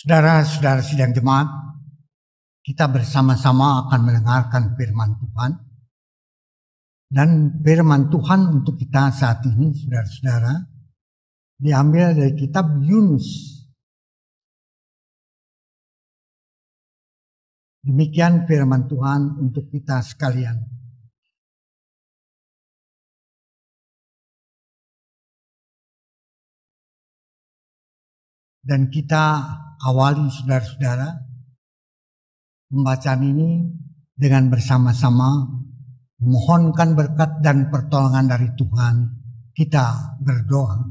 Saudara-saudara sidang jemaat, kita bersama-sama akan mendengarkan firman Tuhan. Dan firman Tuhan untuk kita saat ini, saudara-saudara, diambil dari kitab Yunus. Demikian firman Tuhan untuk kita sekalian. Dan kita awali saudara-saudara pembacaan ini dengan bersama-sama memohonkan berkat dan pertolongan dari Tuhan. Kita berdoa.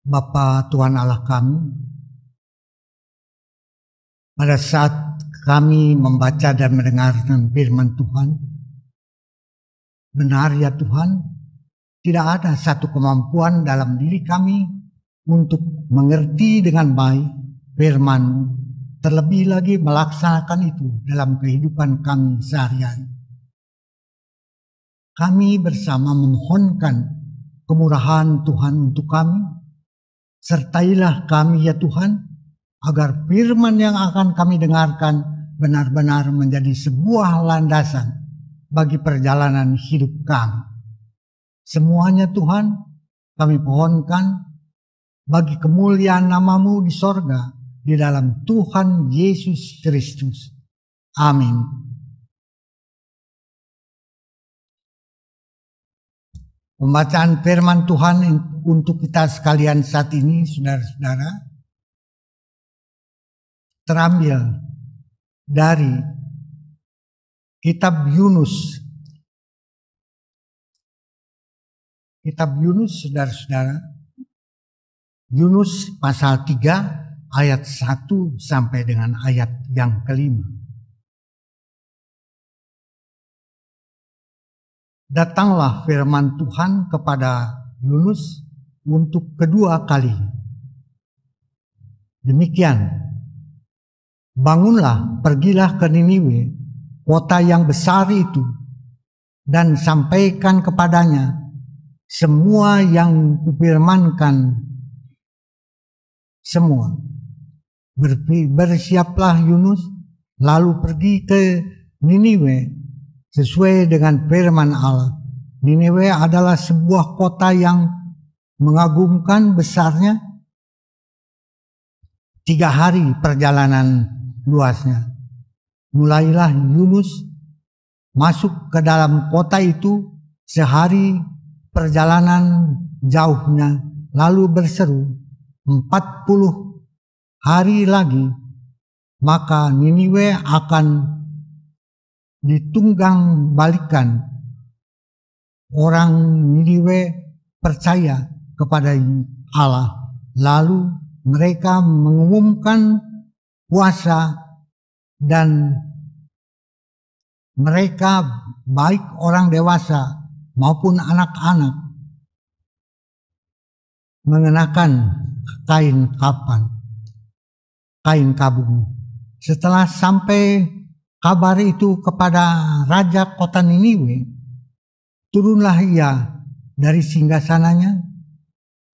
Bapa Tuhan Allah kami, pada saat kami membaca dan mendengarkan firman Tuhan, benar ya Tuhan, tidak ada satu kemampuan dalam diri kami untuk mengerti dengan baik firman, terlebih lagi melaksanakan itu dalam kehidupan kami sehari-hari. Kami bersama memohonkan kemurahan Tuhan untuk kami. Sertailah kami ya Tuhan, agar firman yang akan kami dengarkan benar-benar menjadi sebuah landasan bagi perjalanan hidup kami. Semuanya Tuhan kami pohonkan bagi kemuliaan nama-Mu di sorga, di dalam Tuhan Yesus Kristus. Amin. Pembacaan firman Tuhan untuk kita sekalian saat ini, saudara-saudara, terambil dari kitab Yunus. Kitab Yunus, saudara-saudara, Yunus pasal 3 ayat 1 sampai dengan ayat yang kelima. Datanglah firman Tuhan kepada Yunus untuk kedua kali. Demikian, bangunlah, pergilah ke Niniwe, kota yang besar itu, dan sampaikan kepadanya semua yang kupirmankan semua. Bersiaplah Yunus, lalu pergi ke Niniwe sesuai dengan firman Allah. Niniwe adalah sebuah kota yang mengagumkan besarnya, 3 hari perjalanan luasnya. Mulailah Yunus masuk ke dalam kota itu sehari perjalanan jauhnya, lalu berseru, 40 hari lagi maka Niniwe akan ditunggang balikan. Orang Niniwe percaya kepada Allah, lalu mereka mengumumkan puasa, dan mereka baik orang dewasa maupun anak-anak mengenakan kain kabung. Setelah sampai kabar itu kepada raja kota Niniwe, turunlah ia dari singgasananya,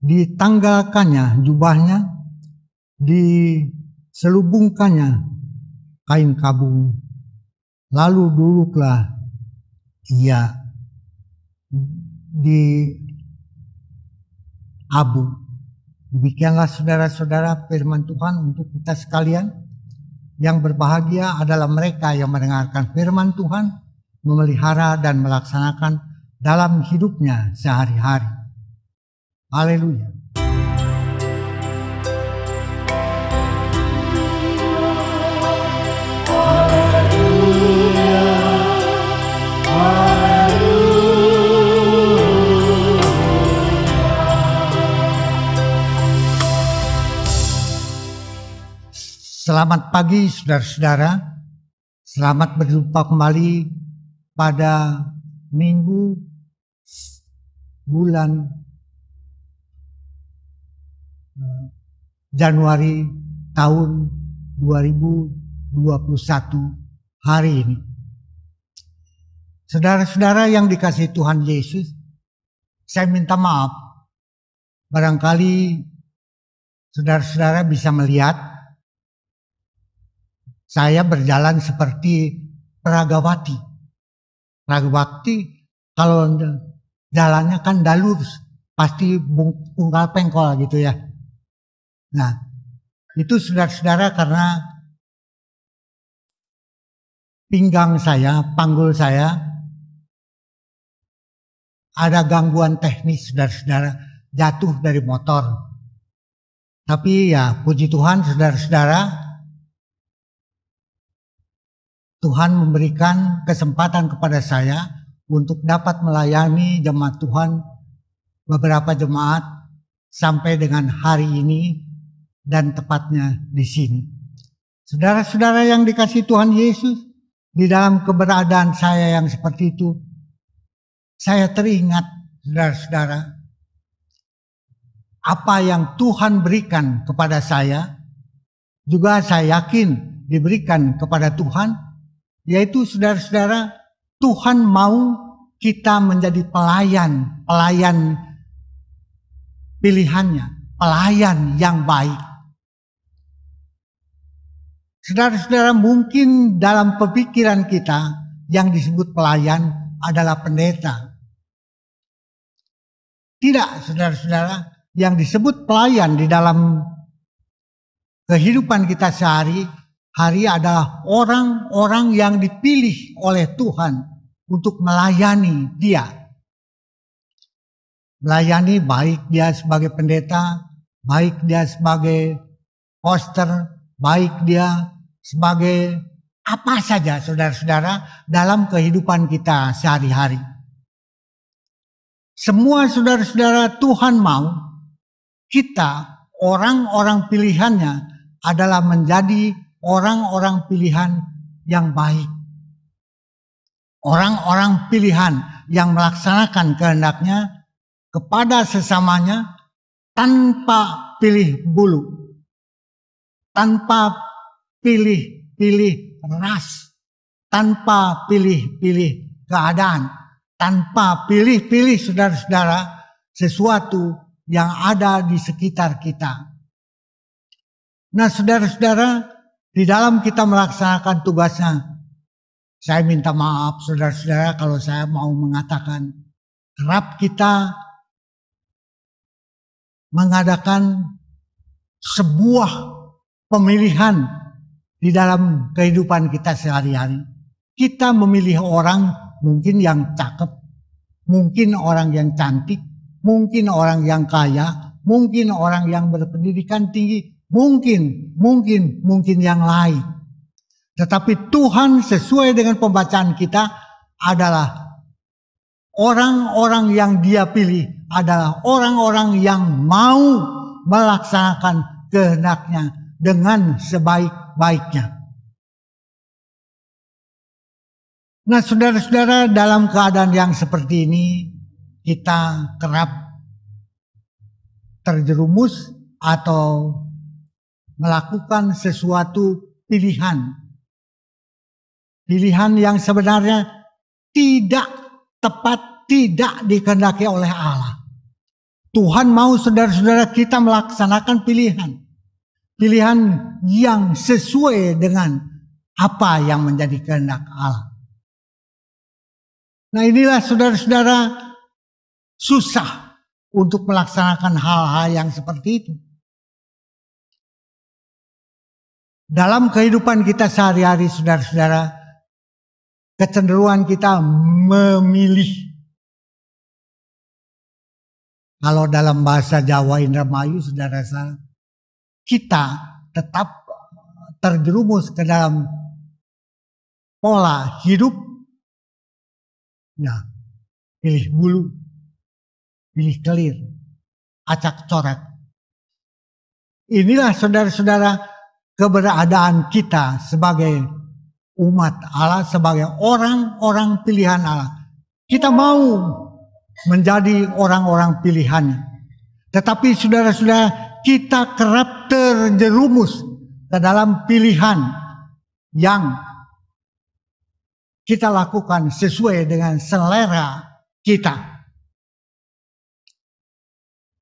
ditanggalkannya jubahnya, diselubungkannya kain kabung, lalu duduklah ia di abu. Demikianlah saudara-saudara firman Tuhan untuk kita sekalian. Yang berbahagia adalah mereka yang mendengarkan firman Tuhan, memelihara dan melaksanakan dalam hidupnya sehari-hari. Haleluya. Selamat pagi saudara-saudara, selamat berjumpa kembali pada minggu bulan Januari tahun 2021 hari ini. Saudara-saudara yang dikasihi Tuhan Yesus, saya minta maaf barangkali saudara-saudara bisa melihat saya berjalan seperti Pragawati. Pragawati kalau jalannya kan dalur, pasti pungkal pengkol gitu ya. Nah, itu saudara-saudara karena pinggang saya, panggul saya ada gangguan teknis, saudara-saudara, jatuh dari motor. Tapi ya puji Tuhan, saudara-saudara, Tuhan memberikan kesempatan kepada saya untuk dapat melayani jemaat Tuhan, beberapa jemaat sampai dengan hari ini dan tepatnya di sini. Saudara-saudara yang dikasihi Tuhan Yesus, di dalam keberadaan saya yang seperti itu, saya teringat, saudara-saudara, apa yang Tuhan berikan kepada saya, juga saya yakin diberikan kepada Tuhan, yaitu saudara-saudara, Tuhan mau kita menjadi pelayan pilihannya, pelayan yang baik. Saudara-saudara, mungkin dalam pemikiran kita yang disebut pelayan adalah pendeta. Tidak, saudara-saudara, yang disebut pelayan di dalam kehidupan kita sehari-hari adalah orang-orang yang dipilih oleh Tuhan untuk melayani Dia. Melayani baik dia sebagai pendeta, baik dia sebagai pastor, baik dia sebagai apa saja, saudara-saudara, dalam kehidupan kita sehari-hari. Semua saudara-saudara, Tuhan mau kita, orang-orang pilihannya, adalah menjadi orang-orang pilihan yang baik. Orang-orang pilihan yang melaksanakan kehendaknya kepada sesamanya tanpa pilih bulu, tanpa pilih-pilih ras, tanpa pilih-pilih keadaan, tanpa pilih-pilih saudara-saudara sesuatu yang ada di sekitar kita. Nah, saudara-saudara, di dalam kita melaksanakan tugasnya, saya minta maaf saudara-saudara kalau saya mau mengatakan kerap kita mengadakan sebuah pemilihan di dalam kehidupan kita sehari-hari. Kita memilih orang mungkin yang cakep, mungkin orang yang cantik, mungkin orang yang kaya, mungkin orang yang berpendidikan tinggi, mungkin yang lain. Tetapi Tuhan sesuai dengan pembacaan kita adalah orang-orang yang Dia pilih adalah orang-orang yang mau melaksanakan kehendaknya dengan sebaik-baiknya. Nah, saudara-saudara, dalam keadaan yang seperti ini kita kerap terjerumus atau melakukan sesuatu pilihan yang sebenarnya tidak tepat, tidak dikehendaki oleh Allah. Tuhan mau saudara-saudara kita melaksanakan pilihan yang sesuai dengan apa yang menjadi kehendak Allah. Nah, inilah saudara-saudara, susah untuk melaksanakan hal-hal yang seperti itu. Dalam kehidupan kita sehari-hari, saudara-saudara, kecenderungan kita memilih. Kalau dalam bahasa Jawa Indramayu, saudara-saudara, kita tetap terjerumus ke dalam pola hidup. Ya, pilih bulu, pilih kelir, acak coret. Inilah saudara-saudara keberadaan kita sebagai umat Allah, sebagai orang-orang pilihan Allah. Kita mau menjadi orang-orang pilihannya. Tetapi saudara-saudara, kita kerap terjerumus ke dalam pilihan yang kita lakukan sesuai dengan selera kita.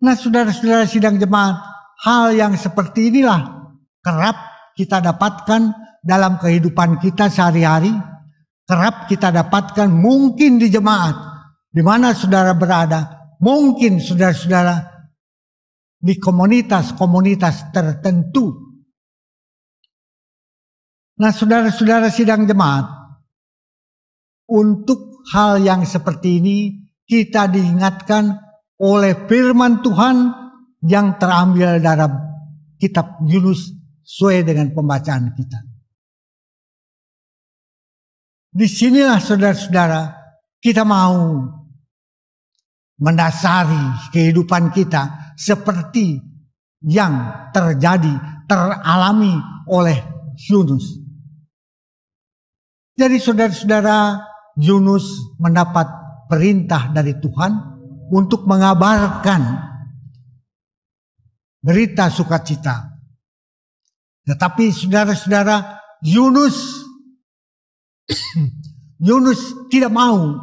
Nah, saudara-saudara sidang jemaat, hal yang seperti inilah kerap kita dapatkan dalam kehidupan kita sehari-hari, kerap kita dapatkan mungkin di jemaat, di mana saudara berada, mungkin saudara-saudara di komunitas-komunitas tertentu. Nah, saudara-saudara sidang jemaat, untuk hal yang seperti ini kita diingatkan oleh firman Tuhan yang terambil dalam kitab Yunus sesuai dengan pembacaan kita. Disinilah saudara-saudara kita mau mendasari kehidupan kita seperti yang teralami oleh Yunus. Jadi saudara-saudara, Yunus mendapat perintah dari Tuhan untuk mengabarkan berita sukacita. Tetapi saudara-saudara, Yunus tidak mau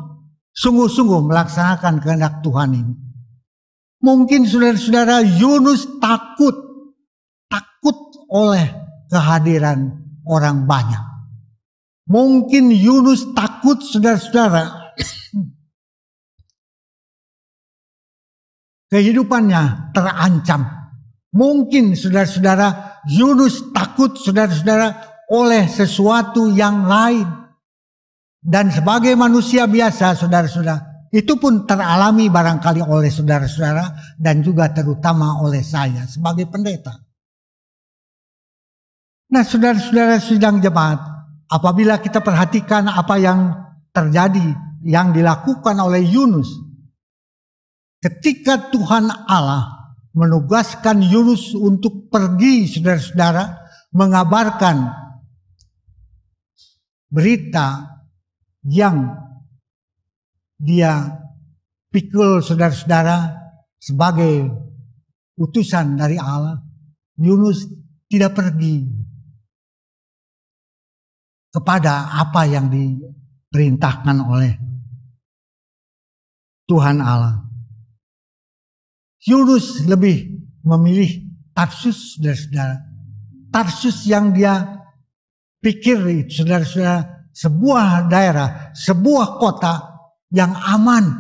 sungguh-sungguh melaksanakan kehendak Tuhan ini. Mungkin saudara-saudara, Yunus takut oleh kehadiran orang banyak. Mungkin Yunus takut saudara-saudara kehidupannya terancam. Mungkin saudara-saudara Yunus takut saudara-saudara oleh sesuatu yang lain. Dan sebagai manusia biasa saudara-saudara, itu pun teralami barangkali oleh saudara-saudara dan juga terutama oleh saya sebagai pendeta. Nah, saudara-saudara sidang jemaat, apabila kita perhatikan apa yang terjadi, yang dilakukan oleh Yunus, ketika Tuhan Allah menugaskan Yunus untuk pergi saudara-saudara mengabarkan berita yang dia pikul saudara-saudara sebagai utusan dari Allah, Yunus tidak pergi kepada apa yang diperintahkan oleh Tuhan Allah. Yunus lebih memilih Tarsus, saudara-saudara. Tarsus yang dia pikir, saudara-saudara, sebuah daerah, sebuah kota yang aman.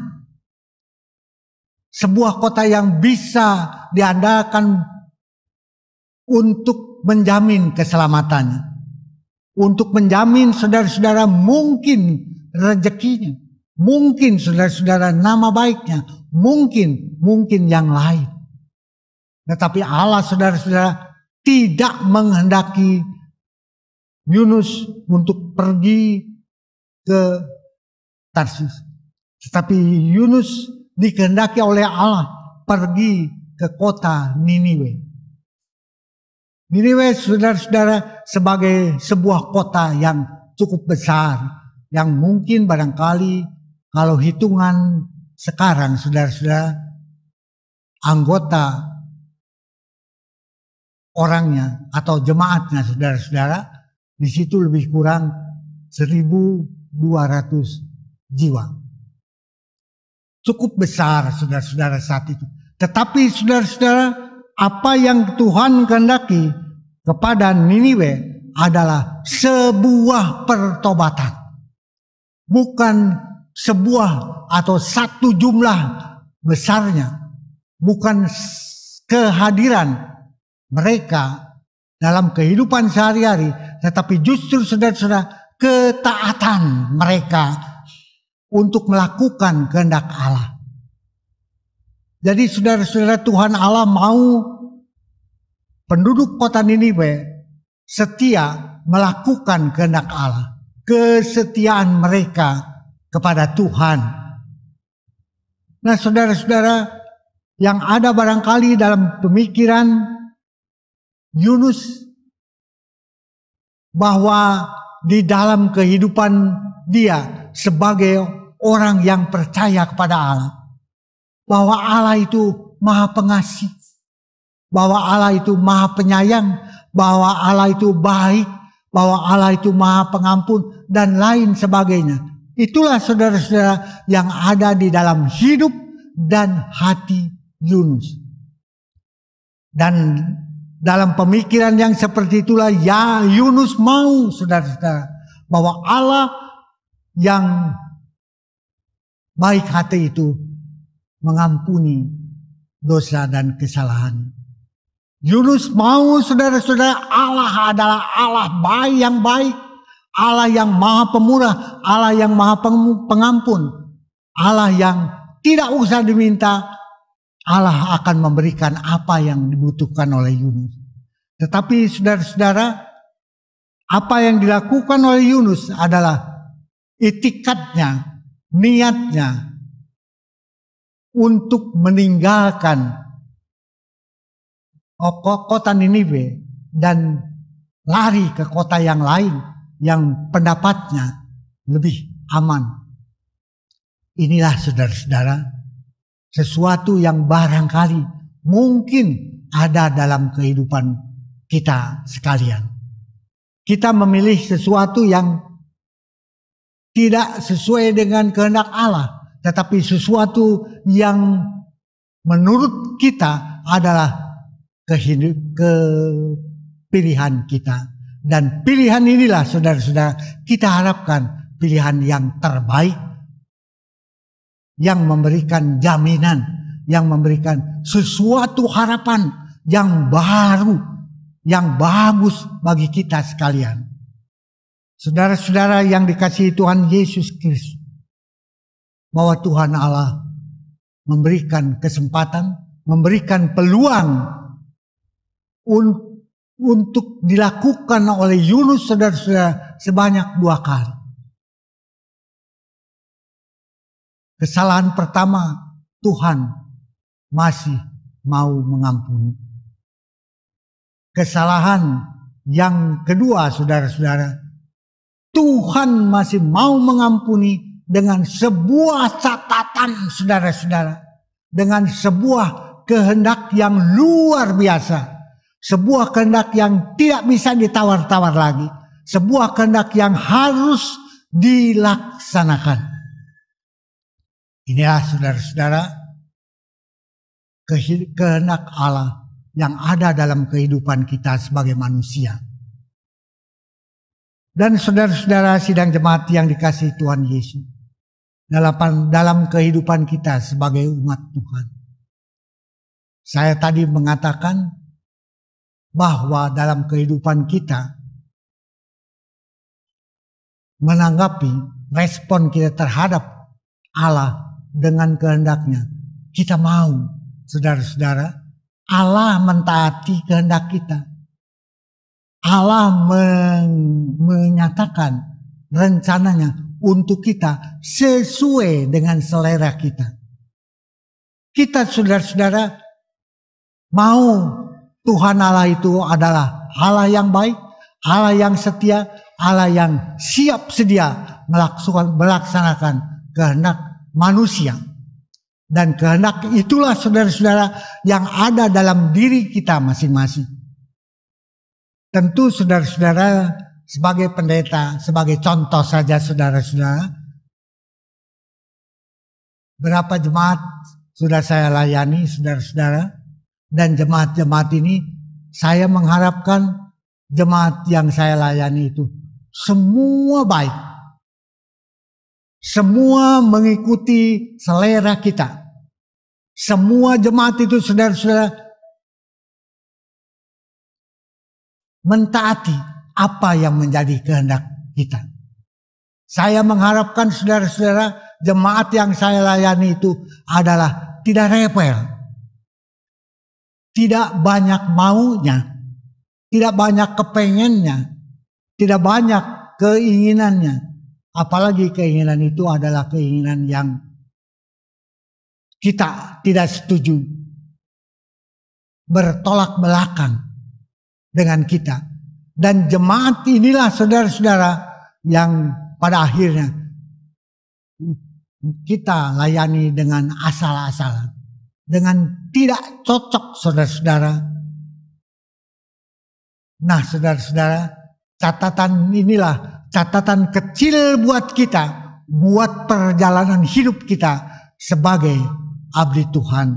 Sebuah kota yang bisa diandalkan untuk menjamin keselamatannya. Untuk menjamin saudara-saudara mungkin rezekinya. Mungkin saudara-saudara nama baiknya. Mungkin yang lain. Tetapi Allah saudara-saudara tidak menghendaki Yunus untuk pergi ke Tarsus. Tetapi Yunus dikehendaki oleh Allah pergi ke kota Niniwe. Niniwe saudara-saudara sebagai sebuah kota yang cukup besar. Yang mungkin barangkali kalau hitungan sekarang saudara-saudara anggota orangnya atau jemaatnya saudara-saudara di situ lebih kurang 1.200 jiwa. Cukup besar saudara-saudara saat itu. Tetapi saudara-saudara, apa yang Tuhan kehendaki kepada Niniwe adalah sebuah pertobatan. Bukan sebuah atau satu jumlah besarnya. Bukan kehadiran mereka dalam kehidupan sehari-hari, tetapi justru saudara-saudara ketaatan mereka untuk melakukan kehendak Allah. Jadi saudara-saudara, Tuhan Allah mau penduduk kota Niniwe setia melakukan kehendak Allah. Kesetiaan mereka kepada Tuhan. Nah saudara-saudara, yang ada barangkali dalam pemikiran Yunus bahwa di dalam kehidupan dia sebagai orang yang percaya kepada Allah, bahwa Allah itu maha pengasih, bahwa Allah itu maha penyayang, bahwa Allah itu baik, bahwa Allah itu maha pengampun dan lain sebagainya. Itulah saudara-saudara yang ada di dalam hidup dan hati Yunus. Dan dalam pemikiran yang seperti itulah ya Yunus mau, saudara-saudara, bahwa Allah yang baik hati itu mengampuni dosa dan kesalahan. Yunus mau, saudara-saudara, Allah adalah Allah baik yang baik, Allah yang maha pemurah, Allah yang maha pengampun, Allah yang tidak usah diminta, Allah akan memberikan apa yang dibutuhkan oleh Yunus. Tetapi saudara-saudara, apa yang dilakukan oleh Yunus adalah itikadnya, niatnya untuk meninggalkan kota Niniwe dan lari ke kota yang lain yang pendapatnya lebih aman. Inilah saudara-saudara sesuatu yang barangkali mungkin ada dalam kehidupan kita sekalian. Kita memilih sesuatu yang tidak sesuai dengan kehendak Allah, tetapi sesuatu yang menurut kita adalah pilihan kita. Dan pilihan inilah saudara-saudara kita harapkan pilihan yang terbaik, yang memberikan jaminan, yang memberikan sesuatu harapan yang baru, yang bagus bagi kita sekalian. Saudara-saudara yang dikasihi Tuhan Yesus Kristus, bahwa Tuhan Allah memberikan kesempatan, memberikan peluang untuk dilakukan oleh Yunus, saudara-saudara, sebanyak 2 kali. Kesalahan pertama, Tuhan masih mau mengampuni. Kesalahan yang kedua, saudara-saudara, Tuhan masih mau mengampuni dengan sebuah catatan, saudara-saudara, dengan sebuah kehendak yang luar biasa. Sebuah kehendak yang tidak bisa ditawar-tawar lagi. Sebuah kehendak yang harus dilaksanakan. Inilah saudara-saudara kehendak Allah yang ada dalam kehidupan kita sebagai manusia. Dan saudara-saudara sidang jemaat yang dikasihi Tuhan Yesus, dalam kehidupan kita sebagai umat Tuhan. Saya tadi mengatakan bahwa dalam kehidupan kita menanggapi respon kita terhadap Allah dengan kehendaknya, kita mau, saudara-saudara, Allah mentaati kehendak kita. Allah menyatakan rencananya untuk kita sesuai dengan selera kita. Kita, saudara-saudara, mau Tuhan Allah itu adalah Allah yang baik, Allah yang setia, Allah yang siap sedia melaksanakan kehendak manusia. Dan kehendak itulah saudara-saudara yang ada dalam diri kita masing-masing. Tentu saudara-saudara sebagai pendeta, sebagai contoh saja saudara-saudara, berapa jemaat sudah saya layani saudara-saudara. Dan jemaat-jemaat ini saya mengharapkan jemaat yang saya layani itu semua baik. Semua mengikuti selera kita. Semua jemaat itu saudara-saudara mentaati apa yang menjadi kehendak kita. Saya mengharapkan saudara-saudara jemaat yang saya layani itu adalah tidak rebel. Tidak banyak maunya, tidak banyak kepengennya, tidak banyak keinginannya. Apalagi keinginan itu adalah keinginan yang kita tidak setuju, bertolak belakang dengan kita. Dan jemaat inilah saudara-saudara yang pada akhirnya kita layani dengan asal-asalan. Dengan tidak cocok saudara-saudara. Nah saudara-saudara, catatan inilah catatan kecil buat kita, buat perjalanan hidup kita sebagai abdi Tuhan.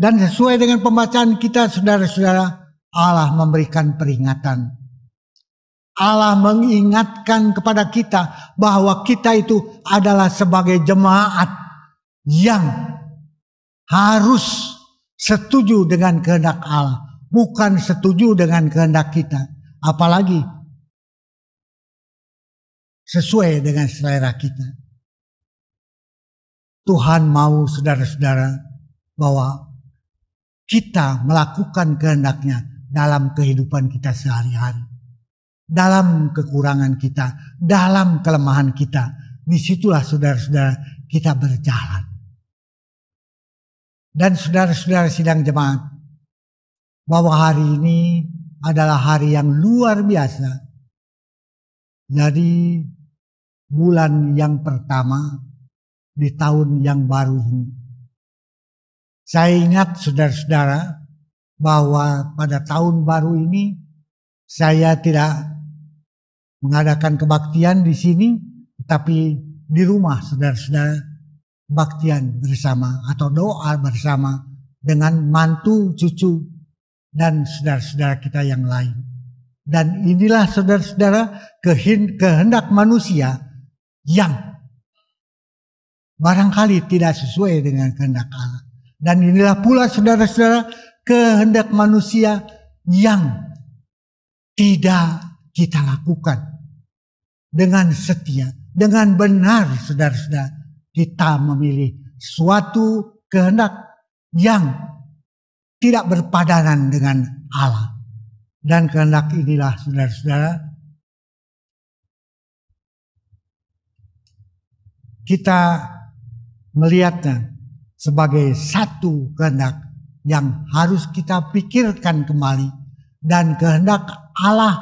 Dan sesuai dengan pembacaan kita, saudara-saudara, Allah memberikan peringatan. Allah mengingatkan kepada kita bahwa kita itu adalah sebagai jemaat yang harus setuju dengan kehendak Allah, bukan setuju dengan kehendak kita, apalagi sesuai dengan selera kita. Tuhan mau, saudara-saudara, bahwa kita melakukan kehendak-Nya dalam kehidupan kita sehari-hari. Dalam kekurangan kita, dalam kelemahan kita. Disitulah saudara-saudara kita berjalan. Dan saudara-saudara sidang jemaat, bahwa hari ini adalah hari yang luar biasa. Jadi bulan yang pertama di tahun yang baru ini. Saya ingat saudara-saudara bahwa pada tahun baru ini saya tidak mengadakan kebaktian di sini, tapi di rumah saudara-saudara kebaktian bersama atau doa bersama dengan mantu, cucu, dan saudara-saudara kita yang lain. Dan inilah saudara-saudara kehendak manusia yang barangkali tidak sesuai dengan kehendak Allah. Dan inilah pula saudara-saudara kehendak manusia yang tidak kita lakukan dengan setia, dengan benar saudara-saudara. Kita memilih suatu kehendak yang tidak berpadanan dengan Allah. Dan kehendak inilah saudara-saudara kita melihatnya sebagai satu kehendak yang harus kita pikirkan kembali. Dan kehendak Allah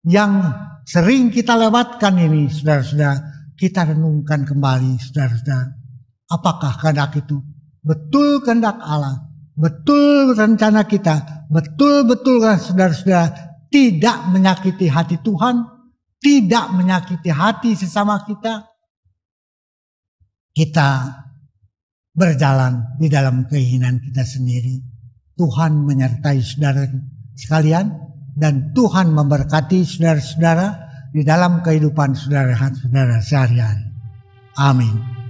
yang sering kita lewatkan ini, saudara-saudara, kita renungkan kembali, saudara-saudara. Apakah kehendak itu betul kehendak Allah, betul rencana kita, betul-betul saudara-saudara tidak menyakiti hati Tuhan, tidak menyakiti hati sesama kita. Kita berjalan di dalam keinginan kita sendiri. Tuhan menyertai saudara sekalian, dan Tuhan memberkati saudara-saudara di dalam kehidupan saudara-saudara sehari-hari. Amin.